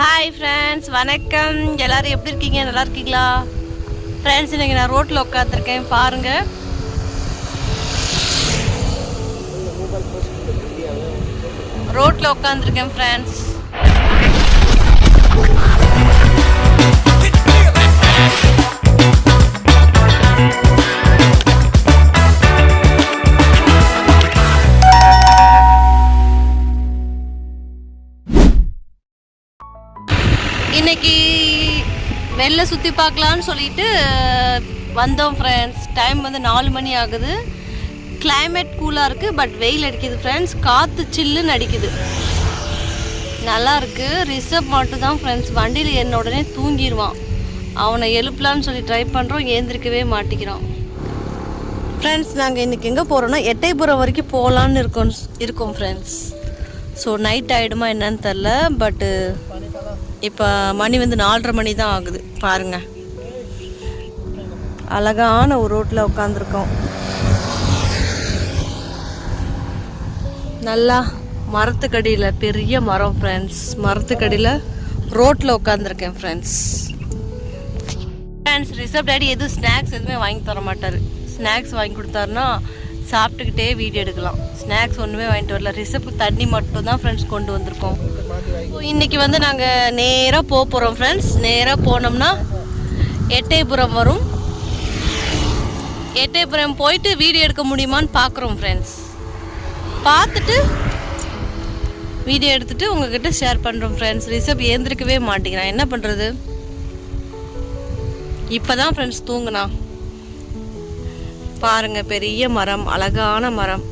Hi friends, வணக்கம். எல்லோரும் எப்படி இருக்கீங்க? நல்லா இருக்கீங்களா ஃப்ரெண்ட்ஸ்? இன்றைக்கி நான் ரோட்டில் உட்காந்துருக்கேன் பாருங்கள். ரோட்டில் உட்காந்துருக்கேன் ஃப்ரெண்ட்ஸ். இன்னைக்கு வெளில சுற்றி பார்க்கலான்னு சொல்லிட்டு வந்தோம் ஃப்ரெண்ட்ஸ். டைம் வந்து 4 மணி ஆகுது. கிளைமேட் கூலாக இருக்குது, பட் வெயில் அடிக்குது ஃப்ரெண்ட்ஸ். காற்று சில்லுன்னு அடிக்குது, நல்லா இருக்குது. ரிஷப் மட்டும் தான் ஃப்ரெண்ட்ஸ் வண்டியில் ஏறின உடனே தூங்கிடுவான். அவனை எழுப்பலான்னு சொல்லி ட்ரை பண்ணுறோம், ஏந்திரிக்கவே மாட்டிக்கிறான். ஃப்ரெண்ட்ஸ், நாங்கள் இன்றைக்கி எங்கே போகிறோன்னா எட்டயபுரம் வரைக்கும் போகலான்னு இருக்கோம் ஃப்ரெண்ட்ஸ். ஸோ நைட் ஆகிடுமா என்னன்னு தெரில, பட்டு இப்போ மணி வந்து 4:30 மணி தான் ஆகுது பாருங்கள். அழகான ஒரு ரோட்டில் உட்காந்துருக்கோம். நல்லா மரத்துக்கடியில், பெரிய மரம் ஃப்ரெண்ட்ஸ். மரத்துக்கடியில் ரோட்டில் உட்காந்துருக்கேன் ஃப்ரெண்ட்ஸ். ரிஷப் டேடி எதுவும் ஸ்நாக்ஸ் எதுவுமே வாங்கி தர மாட்டார். ஸ்நாக்ஸ் வாங்கி கொடுத்தாருன்னா சாப்பிட்டுக்கிட்டே வீடியோ எடுக்கலாம். ஸ்நாக்ஸ் ஒன்றுமே வாங்கிட்டு வரல. ரிஷப்புக்கு தண்ணி மட்டும் தான் ஃப்ரெண்ட்ஸ் கொண்டு வந்திருக்கோம். இன்றைக்கி வந்து நாங்கள் நேராக போகிறோம் ஃப்ரெண்ட்ஸ். நேராக போனோம்னா எட்டயபுரம் வரும். எட்டயபுரம் போயிட்டு வீடியோ எடுக்க முடியுமான்னு பார்க்குறோம் ஃப்ரெண்ட்ஸ். பார்த்துட்டு வீடியோ எடுத்துகிட்டு உங்ககிட்ட ஷேர் பண்ணுறோம் ஃப்ரெண்ட்ஸ். ரிஷப் ஏந்திரிக்கவே மாட்டேங்கிறான், என்ன பண்ணுறது? இப்போ தான் ஃப்ரெண்ட்ஸ் தூங்குனா. பாருங்கள், பெரிய மரம், அழகான மரம்,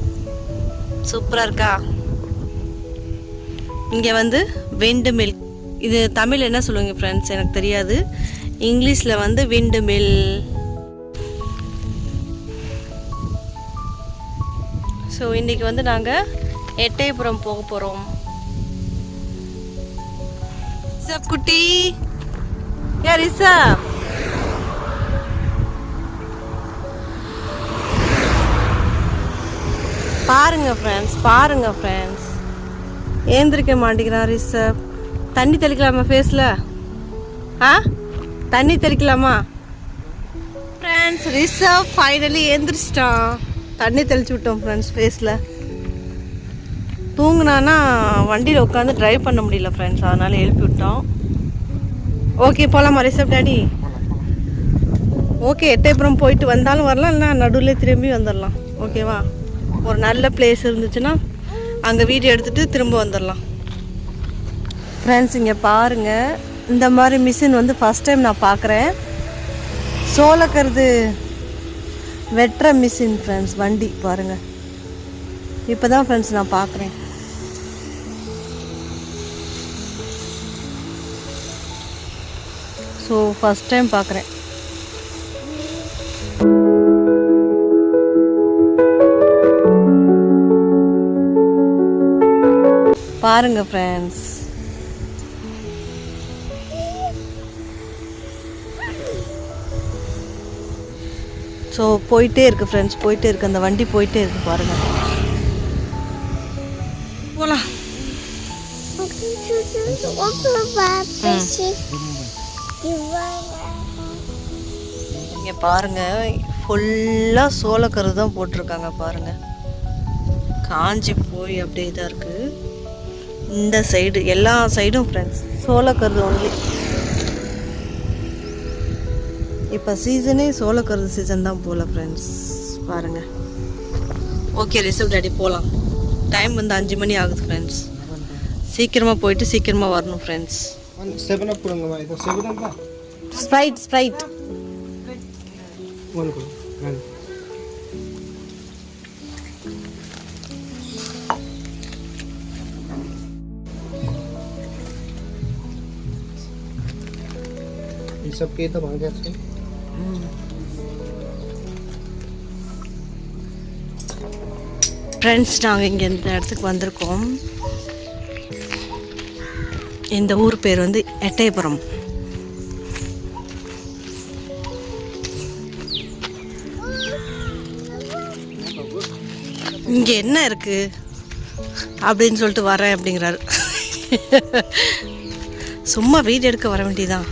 சூப்பராக இருக்கா? இங்கே வந்து விண்டு மில், இது தமிழ் என்ன சொல்லுவீங்க ஃப்ரெண்ட்ஸ் எனக்கு தெரியாது. இங்கிலீஷில் வந்து விண்டு மில். ஸோ இன்றைக்கி வந்து நாங்கள் எட்டயபுரம் போக போகிறோம். ரிஷப் குட்டி, ஏ ரிஷப், பாருங்க ஃப்ரெண்ட்ஸ், ஏந்திரிக்க மாட்டேங்கிறான் ரிஷப். தண்ணி தெளிக்கலாமா ஃபேஸில்? தண்ணி தெளிக்கலாமா ஃப்ரெண்ட்ஸ்? ரிஷப் ஃபைனலி ஏந்திரிச்சிட்டான். தண்ணி தெளிச்சு விட்டோம் ஃப்ரெண்ட்ஸ் ஃபேஸில். தூங்குனானா வண்டியில் உட்காந்து ட்ரைவ் பண்ண முடியல ஃப்ரெண்ட்ஸ், அதனால் எழுப்பி விட்டோம். ஓகே, போகலாமா ரிஷப் டேடி? ஓகே, எட்டயபுரம் போயிட்டு வந்தாலும் வரலாம், இல்லைனா நடுவில் திரும்பி வந்துடலாம். ஓகேவா? ஒரு நல்ல பிளேஸ் இருந்துச்சுன்னா அங்கே வீடியோ எடுத்துகிட்டு திரும்ப வந்துடலாம் ஃப்ரெண்ட்ஸ். இங்கே பாருங்கள், இந்த மாதிரி மிஷின் வந்து ஃபஸ்ட் டைம் நான் பார்க்குறேன். சோளக்கருது வெட்டுற மிஷின் ஃப்ரெண்ட்ஸ். வண்டி பாருங்கள், இப்போ தான் ஃப்ரெண்ட்ஸ் நான் பார்க்குறேன். ஸோ ஃபஸ்ட் டைம் பார்க்குறேன். பாருங்க ஃப்ரெண்ட்ஸ், ஸோ போயிட்டே இருக்கு ஃப்ரெண்ட்ஸ், போயிட்டே இருக்கு அந்த வண்டி, போயிட்டே இருக்கு பாருங்க. போலாம். இங்க பாருங்க, ஃபுல்லாக சோளக்கரு தான் போட்டிருக்காங்க பாருங்க. காஞ்சி போய் அப்படியே தான் இருக்கு. இந்த சைடு எல்லா சைடும் ஃப்ரெண்ட்ஸ் சோளக்கருது ஒன்லி. இப்போ சீசனே சோளக்கருது சீசன் தான் போல ஃப்ரெண்ட்ஸ். பாருங்கள். ஓகே ரிஷப் டேடி போகலாம். டைம் வந்து 5 மணி ஆகுது ஃப்ரெண்ட்ஸ். சீக்கிரமாக போயிட்டு சீக்கிரமாக வரணும் ஃப்ரெண்ட்ஸ். ஸ்ப்ரைட் सब के तो भाग गए ஃப்ரெண்ட்ஸ். நாங்கள் இங்கே இந்த இடத்துக்கு வந்திருக்கோம். இந்த ஊர் பேர் வந்து எட்டயபுரம். இங்கே என்ன இருக்குது அப்படின்னு சொல்லிட்டு வரேன் அப்படிங்கிறாரு. சும்மா வீடியோ எடுக்க வர வேண்டியதான்.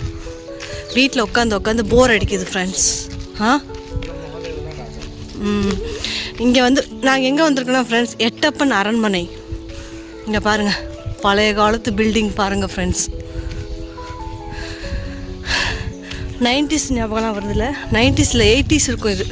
வீட்டில் உட்காந்து போர் அடிக்குது ஃப்ரெண்ட்ஸ். இங்கே வந்து நாங்கள் எங்கே வந்திருக்கோன்னா ஃப்ரெண்ட்ஸ், எட்டப்பன் அரண்மனை. இங்கே பாருங்கள், பழைய காலத்து பில்டிங் பாருங்கள் ஃப்ரெண்ட்ஸ். 90s ஞாபகம்லாம் வருதுல்ல, 90s 80s இருக்கும் இது.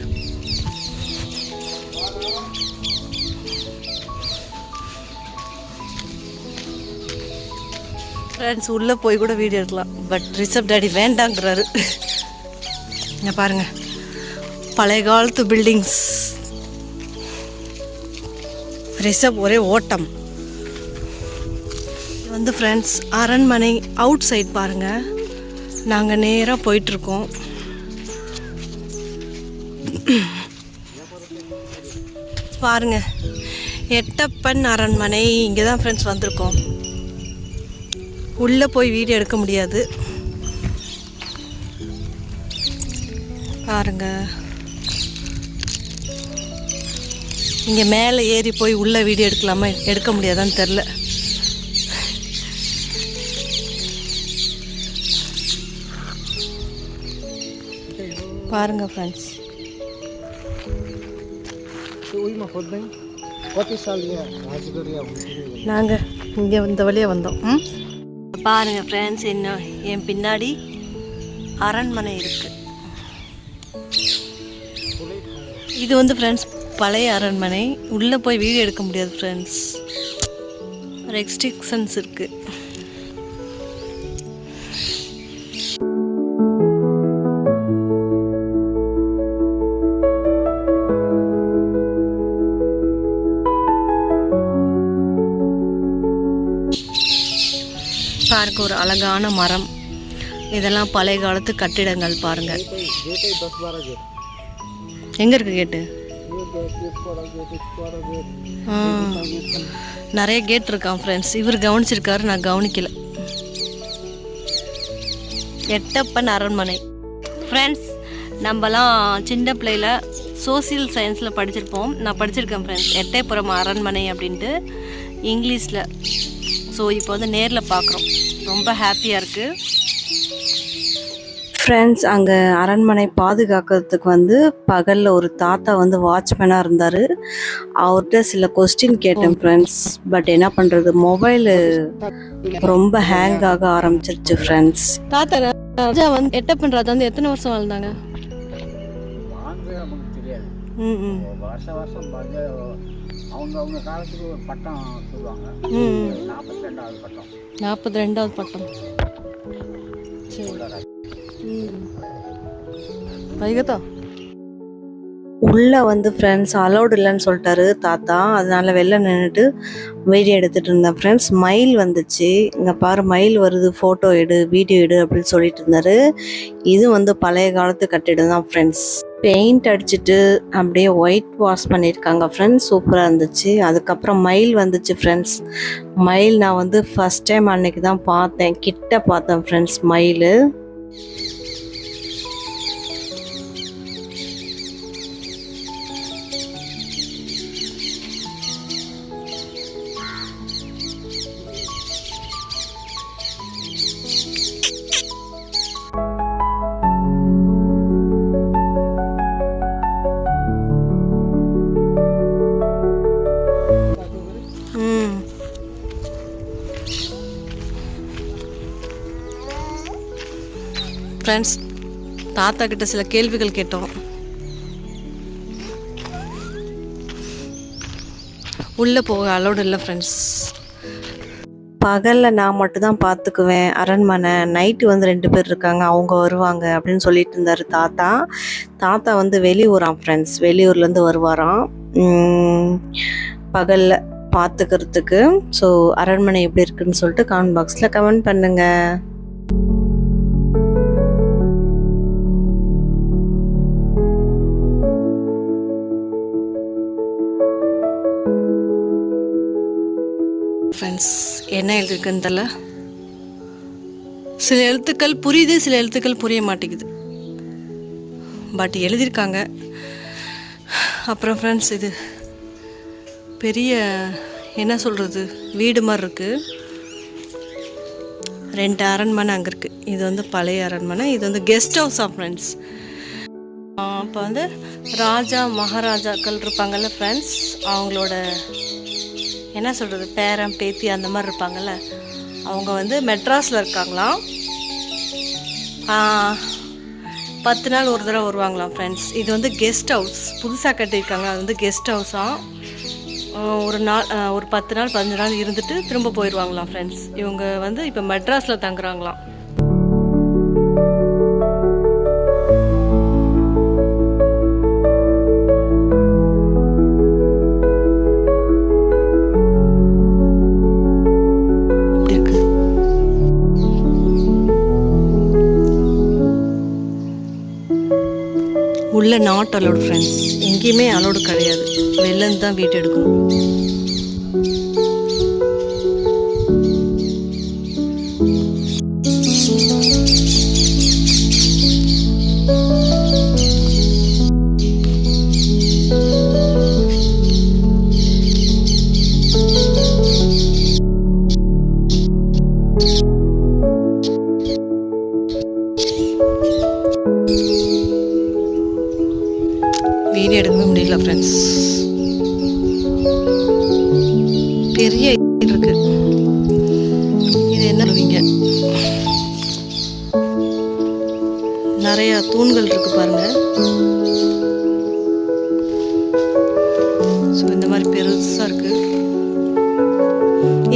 ஃப்ரெண்ட்ஸ் உள்ளே போய் கூட வீடியோ எடுக்கலாம், பட் ரிஷப் டாடி வேண்டாங்கிறாரு. இங்கே பாருங்கள், பழைய காலத்து பில்டிங்ஸ். ரிஷப் ஒரே ஓட்டம். வந்து ஃப்ரெண்ட்ஸ் அரண்மனை அவுட் சைட் பாருங்கள். நாங்கள் நேராக போயிட்டுருக்கோம். பாருங்க, எட்டப்பன் அரண்மனை. இங்கே தான் ஃப்ரெண்ட்ஸ் வந்திருக்கோம். உள்ளே போய் வீடியோ எடுக்க முடியாது பாருங்க. இங்கே மேலே ஏறி போய் உள்ளே வீடியோ எடுக்கலாமா எடுக்க முடியாதான்னு தெரில. பாருங்க ஃப்ரெண்ட்ஸ், நாங்கள் இங்கே இந்த வழியாக வந்தோம். பாருங்க ஃப்ரெண்ட்ஸ், என்ன என் பின்னாடி அரண்மனை இருக்கு. இது வந்து ஃப்ரெண்ட்ஸ் பழைய அரண்மனை. உள்ளே போய் வீடியோ எடுக்க முடியாது ஃப்ரெண்ட்ஸ், ரெஸ்ட்ரிக்ஷன்ஸ் இருக்குது. பாருங்க, ஒரு அழகான மரம். இதெல்லாம் பழைய காலத்து கட்டிடங்கள் பாருங்க. எங்க இருக்கு கேட்டு? நிறைய கேட் இருக்கான் ஃப்ரெண்ட்ஸ். இவர் கவனிச்சிருக்காரு, நான் கவனிக்கல. எட்டப்பன் அரண்மனை ஃப்ரெண்ட்ஸ். நம்மலாம் சின்ன பிள்ளையில சோசியல் சயின்ஸில் படிச்சிருப்போம். நான் படிச்சிருக்கேன் ஃப்ரெண்ட்ஸ், எட்டயபுரம் அரண்மனை அப்படின்ட்டு இங்கிலீஷில். ஸோ இப்போ வந்து நேரில் பார்க்குறோம், ரொம்ப ஹாப்பியாக இருக்குது ஃப்ரெண்ட்ஸ். அங்கே அரண்மனை பாதுகாக்கிறதுக்கு வந்து பகலில் ஒரு தாத்தா வந்து வாட்ச்மேனாக இருந்தார். அவர்கிட்ட சில கொஸ்டின் கேட்டேன் ஃப்ரெண்ட்ஸ். பட் என்ன பண்ணுறது, மொபைலு ரொம்ப ஹேங் ஆக ஆரம்பிச்சிருச்சு ஃப்ரெண்ட்ஸ். தாத்தா ராஜா வந்து எட்டப்பன் ராஜா வந்து எத்தனை வருஷம் வாழ்ந்தாங்க? அவங்க காலத்துக்கு ஒரு பட்டம் சொல்லுவாங்க, 42வது பட்டம். 42வது பட்டம். வைகதா உள்ளே வந்து ஃப்ரெண்ட்ஸ் அலௌடு இல்லைன்னு சொல்லிட்டாரு தாத்தா. அதனால வெளில நின்றுட்டு வீடியோ எடுத்துகிட்டு இருந்தேன் ஃப்ரெண்ட்ஸ். மயில் வந்துச்சு. இங்கே பாரு, மயில் வருது, ஃபோட்டோ எடு, வீடியோ எடு அப்படின்னு சொல்லிட்டு இருந்தாரு. இது வந்து பழைய காலத்து கட்டிடம் தான் ஃப்ரெண்ட்ஸ். பெயிண்ட் அடிச்சுட்டு அப்படியே ஒயிட் வாஷ் பண்ணியிருக்காங்க ஃப்ரெண்ட்ஸ். சூப்பராக இருந்துச்சு. அதுக்கப்புறம் மயில் வந்துச்சு ஃப்ரெண்ட்ஸ். மயில் நான் வந்து ஃபஸ்ட் டைம் அன்னைக்கு தான் பார்த்தேன், கிட்ட பார்த்தேன் ஃப்ரெண்ட்ஸ் மயில். ஃப்ரெண்ட்ஸ் தாத்தா கிட்ட சில கேள்விகள் கேட்டோம். உள்ளே போக அலோடு இல்லை ஃப்ரெண்ட்ஸ். பகலில் நான் மட்டும்தான் பார்த்துக்குவேன் அரண்மனை. நைட்டு வந்து 2 பேர் இருக்காங்க, அவங்க வருவாங்க அப்படின்னு சொல்லிட்டு இருந்தார் தாத்தா. தாத்தா வந்து வெளியூராம் ஃப்ரெண்ட்ஸ், வெளியூர்லேருந்து வருவாராம் பகலில் பார்த்துக்கிறதுக்கு. ஸோ அரண்மனை எப்படி இருக்குன்னு சொல்லிட்டு கமெண்ட் பாக்ஸில் கமெண்ட் பண்ணுங்கள். ஃப்ரெண்ட்ஸ் என்ன எழுதிருக்குன்னு தெரியல. சில எழுத்துக்கள் புரியுது, சில எழுத்துக்கள் புரிய மாட்டேங்குது, பட் எழுதியிருக்காங்க. அப்புறம் ஃப்ரெண்ட்ஸ் இது பெரிய என்ன சொல்கிறது வீடு மாதிரி இருக்குது. 2 அரண்மனை அங்கே இருக்குது. இது வந்து பழைய அரண்மனை, இது வந்து கெஸ்ட் ஹவுஸ் ஆஃப் ஃப்ரெண்ட்ஸ். இப்போ வந்து ராஜா மகாராஜாக்கள் இருப்பாங்கள்ல ஃப்ரெண்ட்ஸ், அவங்களோட என்ன சொல்கிறது பேரன் பேத்தி அந்த மாதிரி இருப்பாங்கள்ல, அவங்க வந்து மெட்ராஸில் இருக்காங்களாம். 10 நாள் ஒரு தடவை வருவாங்களாம் ஃப்ரெண்ட்ஸ். இது வந்து கெஸ்ட் ஹவுஸ் புதுசாக கட்டியிருக்காங்க, அது வந்து கெஸ்ட் ஹவுஸாக. ஒரு 10 நாள் 15 நாள் இருந்துட்டு திரும்ப போயிடுவாங்களாம் ஃப்ரெண்ட்ஸ். இவங்க வந்து இப்போ மெட்ராஸில் தங்குறாங்களாம். உள்ள நாட் அலோடு ஃப்ரெண்ட்ஸ், எங்கேயுமே அலோடு கிடையாது, வெளிலேருந்து தான் வீட்டு எடுக்கணும். வீடியோ எடுக்கவே முடியல ஃப்ரெண்ட்ஸ், பெரிய இருக்கு. இது என்ன சொல்லுவீங்க, நிறைய தூண்கள் இருக்கு பாருங்க. ஸோ இந்த மாதிரி பெருசா இருக்கு.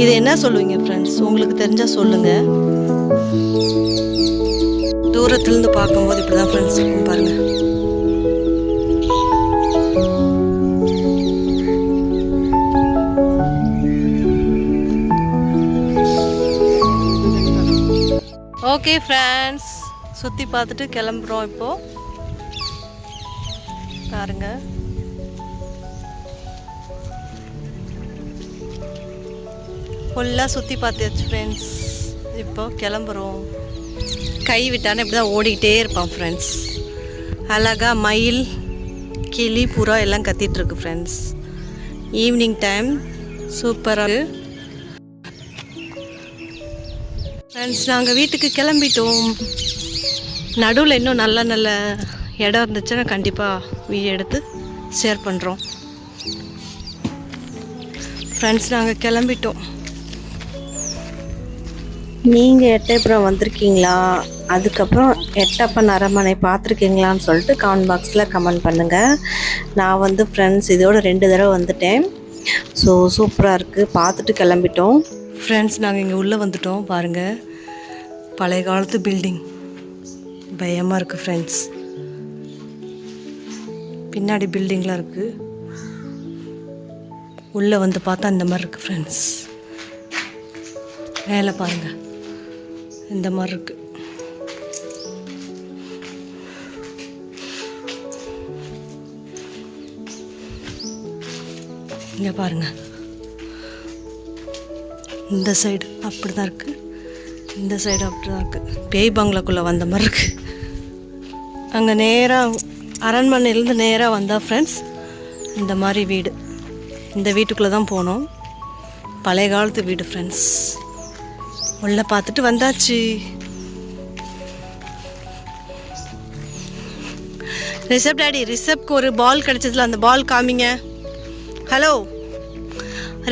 இது என்ன சொல்லுவீங்க ஃப்ரெண்ட்ஸ், உங்களுக்கு தெரிஞ்சா சொல்லுங்க. தூரத்துலேருந்து பார்க்கும்போது இப்படிதான் ஃப்ரெண்ட்ஸ் இருக்கும் பாருங்க. ஓகே ஃப்ரெண்ட்ஸ், சுற்றி பார்த்துட்டு கிளம்புறோம். இப்போது பாருங்க, ஃபுல்லாக சுற்றி பார்த்தாச்சு ஃப்ரெண்ட்ஸ். இப்போ கிளம்புறோம். கை விட்டானே இப்படி தான் ஓடிக்கிட்டே இருப்பான் ஃப்ரெண்ட்ஸ். அழகாக மயில் கிளி புறா எல்லாம் கத்திகிட்ருக்கு ஃப்ரெண்ட்ஸ். ஈவினிங் டைம் சூப்பராக ஃப்ரெண்ட்ஸ். நாங்கள் வீட்டுக்கு கிளம்பிட்டோம். நடுவில் இன்னும் நல்ல நல்ல இடம் இருந்துச்சுன்னா கண்டிப்பாக வீடியோ எடுத்து ஷேர் பண்ணுறோம் ஃப்ரெண்ட்ஸ். நாங்கள் கிளம்பிட்டோம். நீங்கள் எட்டயபுரம் வந்திருக்கீங்களா, அதுக்கப்புறம் எட்டப்பன் அரண்மனை பார்த்துருக்கீங்களான்னு சொல்லிட்டு கமெண்ட் பாக்ஸில் கமெண்ட் பண்ணுங்கள். நான் வந்து ஃப்ரெண்ட்ஸ் இதோட 2 தடவை வந்துட்டேன். ஸோ சூப்பராக இருக்குது, பார்த்துட்டு கிளம்பிட்டோம் ஃப்ரெண்ட்ஸ். நாங்கள் இங்கே உள்ளே வந்துட்டோம் பாருங்கள். பழைய காலத்து பில்டிங் பயமாக இருக்குது ஃப்ரெண்ட்ஸ். பின்னாடி பில்டிங்லாம் இருக்குது. உள்ளே வந்து பார்த்தா இந்த மாதிரி இருக்குது ஃப்ரெண்ட்ஸ். மேலே பாருங்கள் இந்த மாதிரி இருக்குது. இங்கே பாருங்கள், இந்த சைடு அப்படி தான் இருக்குது, இந்த சைடு அப்படி தான் இருக்குது. பேய் பங்களாக்குள்ளே வந்த மாதிரி இருக்குது. அங்கே நேராக அரண்மனையிலேருந்து நேராக வந்தால் ஃப்ரெண்ட்ஸ் இந்த மாதிரி வீடு, இந்த வீட்டுக்குள்ளே தான் போனோம். பழைய காலத்து வீடு ஃப்ரெண்ட்ஸ். உள்ளே பார்த்துட்டு வந்தாச்சு. ரிஷப் டாடி, ரிஷப்க்கு ஒரு பால் கிடச்சதுல அந்த பால் காமிங்க. ஹலோ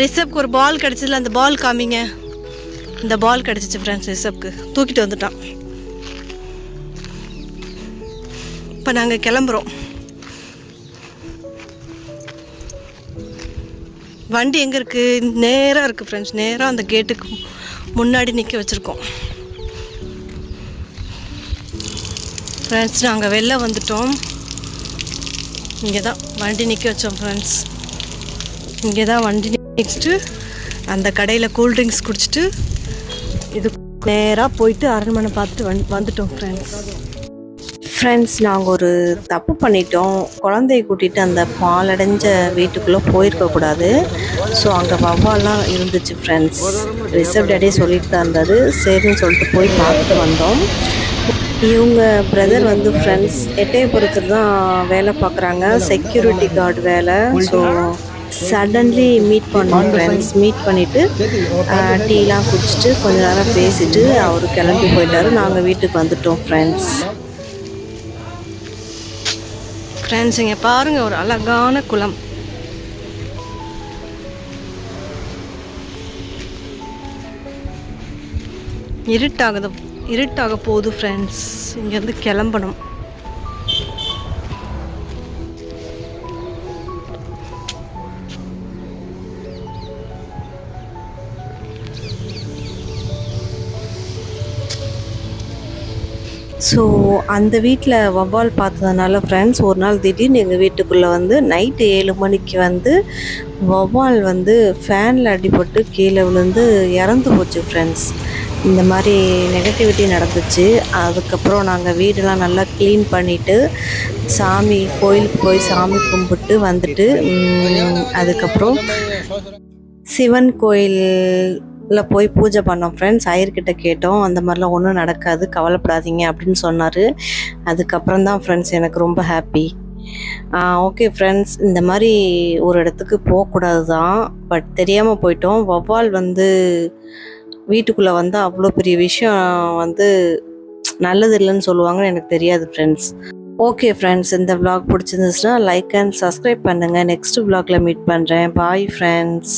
ரிஷப்க்கு ஒரு பால் கிடச்சதுல அந்த பால் காமிங்க. இந்த பால் கிடச்சிச்சு ஃப்ரெண்ட்ஸ் ரிஷப்க்கு, தூக்கிட்டு வந்துட்டான். இப்போ நாங்கள் கிளம்புறோம். வண்டி எங்கே இருக்குது, நேராக இருக்குது ஃப்ரெண்ட்ஸ். நேராக அந்த கேட்டுக்கு முன்னாடி நிற்க வச்சுருக்கோம் ஃப்ரெண்ட்ஸ். நாங்கள் வெளில வந்துட்டோம். இங்கே தான் வண்டி நிற்க வச்சோம் ஃப்ரெண்ட்ஸ். இங்கே தான் வண்டி நெக்ஸ்ட்டு அந்த கடையில் கூல்ட்ரிங்க்ஸ் குடிச்சிட்டு இது நேராக போயிட்டு அரண்மனை பார்த்துட்டு வந்துட்டோம் ஃப்ரெண்ட்ஸ். நாங்கள் ஒரு தப்பு பண்ணிட்டோம். குழந்தைய கூட்டிகிட்டு அந்த பாலடைஞ்ச வீட்டுக்குள்ளே போயிருக்கக்கூடாது. ஸோ அங்கே வவ்வாலாம் இருந்துச்சு ஃப்ரெண்ட்ஸ். ரிஷப் டாடி சொல்லிட்டு தான் இருந்தார். சரின்னு சொல்லிட்டு போய் பார்த்துட்டு வந்தோம். இவங்க பிரதர் வந்து ஃப்ரெண்ட்ஸ் எட்டயபுரத்தில் தான் வேலை பார்க்குறாங்க, செக்யூரிட்டி கார்டு வேலை. ஸோ சடன்லி மீட் பண்ணோம் ஃப்ரெண்ட்ஸ். மீட் பண்ணிவிட்டு டீலாம் குடிச்சிட்டு கொஞ்ச நேரம் பேசிட்டு அவர் கிளம்பி போயிட்டாரு. நாங்கள் வீட்டுக்கு வந்துட்டோம் ஃப்ரெண்ட்ஸ். ஃப்ரெண்ட்ஸ் இங்கே பாருங்கள், ஒரு அழகான குளம். இருட்டாக போகுது ஃப்ரெண்ட்ஸ். இங்கேருந்து கிளம்பணும். ஸோ அந்த வீட்டில் வவ்வால் பார்த்ததுனால ஃப்ரெண்ட்ஸ், ஒரு நாள் திடீர்னு எங்கள் வீட்டுக்குள்ளே வந்து நைட்டு 7 மணிக்கு வந்து வவ்வால் வந்து ஃபேனில் அடிபட்டு கீழே விழுந்து இறந்து போச்சு ஃப்ரெண்ட்ஸ். இந்த மாதிரி நெகட்டிவிட்டி நடந்துச்சு. அதுக்கப்புறம் நாங்கள் வீடெல்லாம் நல்லா க்ளீன் பண்ணிவிட்டு கோயிலுக்கு போய் சாமி கும்பிட்டு வந்துட்டு அதுக்கப்புறம் சிவன் கோயிலில் போய் பூஜை பண்ணோம் ஃப்ரெண்ட்ஸ். ஐயர்கிட்ட கேட்டோம், அந்த மாதிரிலாம் ஒன்றும் நடக்காது, கவலைப்படாதீங்க அப்படின்னு சொன்னார். அதுக்கப்புறம் தான் ஃப்ரெண்ட்ஸ் எனக்கு ரொம்ப ஹாப்பி. ஓகே ஃப்ரெண்ட்ஸ், இந்த மாதிரி ஒரு இடத்துக்கு போகக்கூடாது தான், பட் தெரியாமல் போயிட்டோம். வவ்வால் வந்து வீட்டுக்குள்ளே வந்து அவ்வளோ பெரிய விஷயம் வந்து நல்லது இல்லைன்னு சொல்லுவாங்கன்னு எனக்கு தெரியாது ஃப்ரெண்ட்ஸ். ஓகே ஃப்ரெண்ட்ஸ், இந்த vlog பிடிச்சிருந்துச்சுன்னா லைக் அண்ட் சப்ஸ்கிரைப் பண்ணுங்கள். நெக்ஸ்ட் vlogல மீட் பண்ணுறேன். Bye friends.